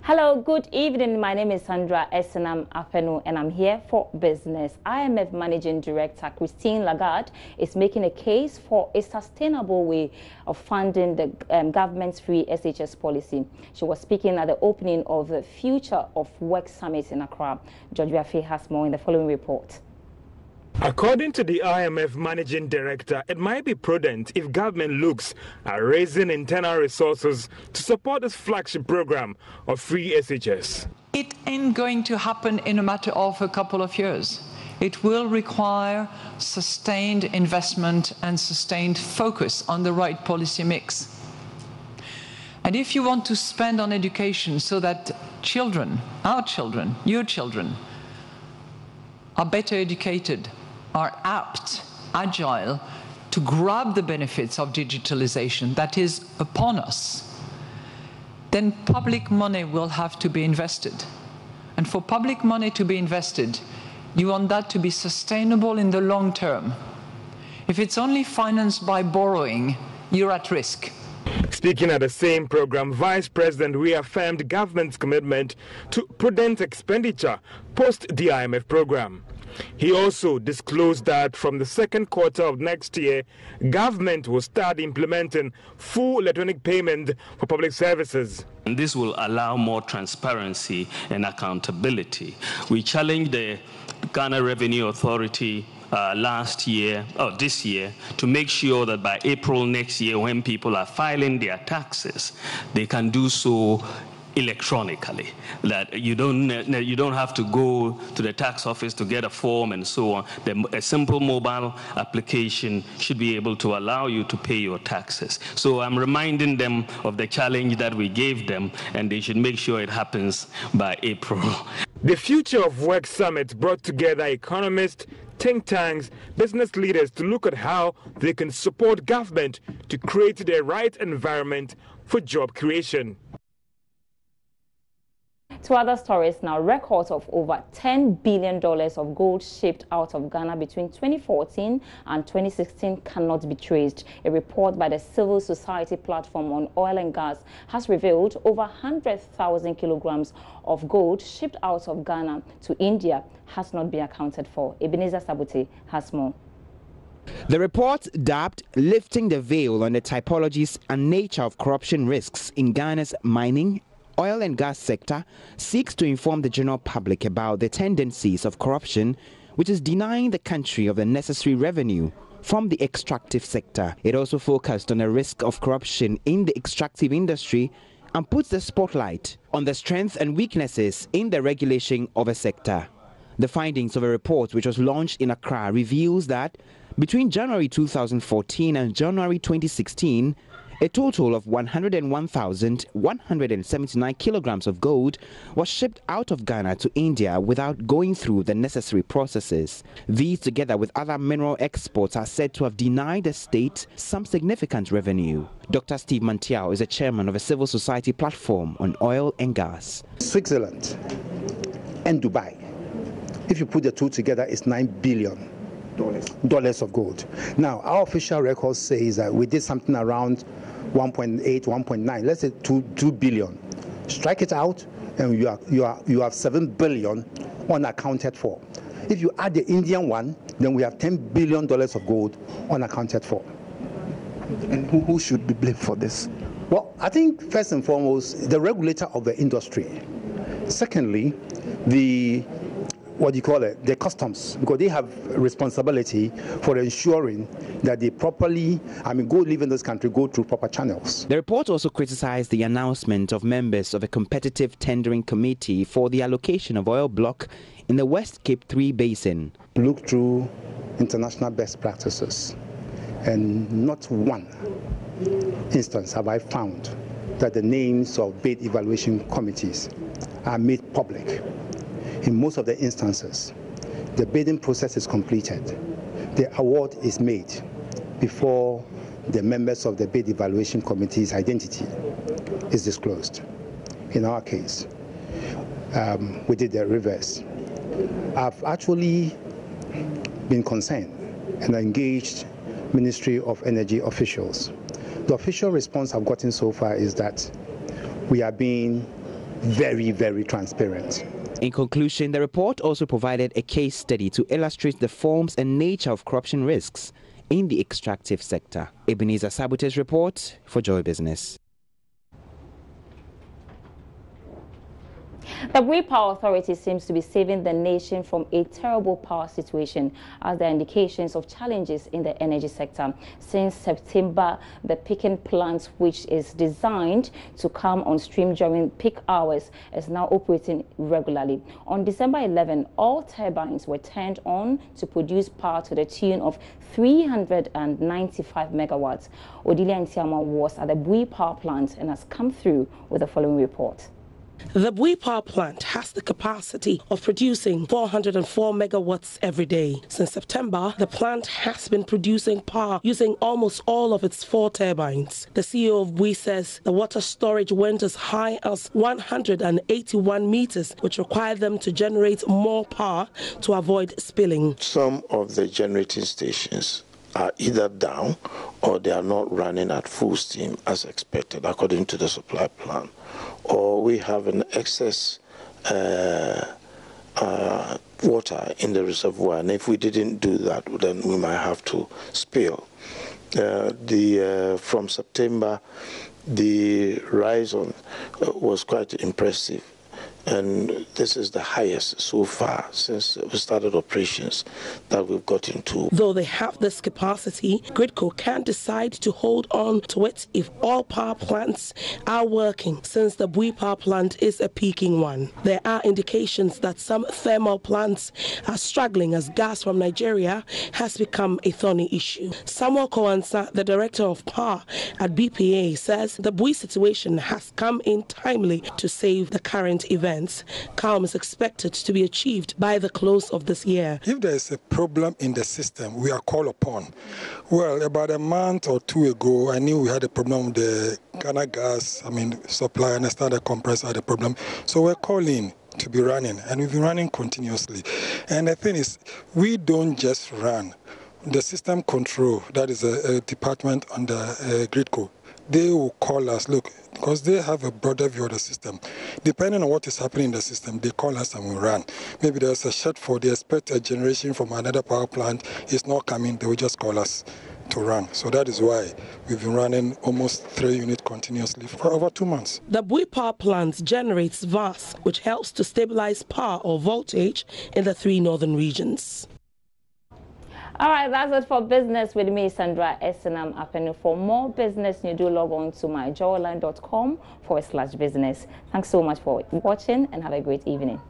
Hello, good evening. My name is Sandra Esenam Apenu and I'm here for business. IMF Managing Director Christine Lagarde is making a case for a sustainable way of funding the government's free SHS policy. She was speaking at the opening of the Future of Work Summit in Accra. George Biafe has more in the following report. According to the IMF Managing Director, it might be prudent if government looks at raising internal resources to support this flagship program of free SHS. It ain't going to happen in a matter of a couple of years. It will require sustained investment and sustained focus on the right policy mix. And if you want to spend on education so that children, our children, your children, are better educated, are apt, agile to grab the benefits of digitalization that is upon us, then public money will have to be invested. And for public money to be invested, you want that to be sustainable in the long term. If it's only financed by borrowing, you're at risk. Speaking at the same program, Vice President reaffirmed government's commitment to prudent expenditure post the IMF program. He also disclosed that from the second quarter of next year, government will start implementing full electronic payment for public services. And this will allow more transparency and accountability. We challenged the Ghana Revenue Authority this year, to make sure that by April next year, when people are filing their taxes, they can do so electronically, that you don't have to go to the tax office to get a form and so on. A simple mobile application should be able to allow you to pay your taxes. So I'm reminding them of the challenge that we gave them, and they should make sure it happens by April. The Future of Work Summit brought together economists, think tanks, business leaders to look at how they can support government to create the right environment for job creation. To other stories now, records of over $10 billion of gold shipped out of Ghana between 2014 and 2016 cannot be traced. A report by the civil society platform on oil and gas has revealed over 100,000 kilograms of gold shipped out of Ghana to India has not been accounted for. Ebenezer Sabuti has more. The report, dubbed Lifting the Veil on the Typologies and Nature of Corruption Risks in Ghana's Mining, Oil and Gas sector, seeks to inform the general public about the tendencies of corruption, which is denying the country of the necessary revenue from the extractive sector. It also focused on the risk of corruption in the extractive industry and puts the spotlight on the strengths and weaknesses in the regulation of a sector. The findings of a report which was launched in Accra reveals that between January 2014 and January 2016, a total of 101,179 kilograms of gold was shipped out of Ghana to India without going through the necessary processes. These, together with other mineral exports, are said to have denied the state some significant revenue. Dr. Steve Mantiao is the chairman of a civil society platform on oil and gas. Switzerland and Dubai, if you put the two together, it's $9 billion of gold. Now, our official record says that we did something around 1.8, 1.9, let's say 2 billion. Strike it out, and you have 7 billion unaccounted for. If you add the Indian one, then we have $10 billion of gold unaccounted for. And who should be blamed for this? Well, I think first and foremost, the regulator of the industry. Secondly, the customs, because they have responsibility for ensuring that they properly, gold leaving this country go through proper channels. The report also criticized the announcement of members of a competitive tendering committee for the allocation of oil block in the West Cape 3 Basin. Look through international best practices, and not one instance have I found that the names of bid evaluation committees are made public. In most of the instances, the bidding process is completed. The award is made before the members of the bid evaluation committee's identity is disclosed. In our case, we did the reverse. I've actually been concerned and engaged Ministry of Energy officials. The official response I've gotten so far is that we are being very, very transparent. In conclusion, the report also provided a case study to illustrate the forms and nature of corruption risks in the extractive sector. Ebenezer Sabute's report for Joy Business. The Bui Power Authority seems to be saving the nation from a terrible power situation, as there are indications of challenges in the energy sector. Since September, the peaking plant, which is designed to come on stream during peak hours, is now operating regularly. On December 11, all turbines were turned on to produce power to the tune of 395 megawatts. Odilia Ntiama was at the Bui Power Plant and has come through with the following report. The Bui Power Plant has the capacity of producing 404 megawatts every day. Since September, the plant has been producing power using almost all of its 4 turbines. The CEO of Bui says the water storage went as high as 181 meters, which required them to generate more power to avoid spilling. Some of the generating stations are either down or they are not running at full steam as expected according to the supply plan, or we have an excess water in the reservoir, and if we didn't do that, then we might have to spill. From September, the rise was quite impressive. And this is the highest so far since we started operations that we've gotten to. Though they have this capacity, Gridco can decide to hold on to it if all power plants are working, since the Bui Power Plant is a peaking one. There are indications that some thermal plants are struggling as gas from Nigeria has become a thorny issue. Samuel Kowansa, the director of power at BPA, says the Bui situation has come in timely to save the current event. Calm is expected to be achieved by the close of this year. If there is a problem in the system, we are called upon. Well, about a month or 2 ago, I knew we had a problem with the Ghana gas, supply, and I started the compressor had a problem. So we're calling to be running, and we've been running continuously. And the thing is, we don't just run. The system control, that is a department under Gridco, they will call us, look, because they have a broader view of the system. Depending on what is happening in the system, they call us and we run. Maybe there's a shortfall, they expect a generation from another power plant, it's not coming, they will just call us to run. So that is why we've been running almost 3 units continuously for over 2 months. The Bui Power Plant generates VAS, which helps to stabilize power or voltage in the 3 northern regions. All right, that's it for business with me, Sandra Esenam Apenu. For more business, you do log on to myjoyline.com/business. Thanks so much for watching and have a great evening.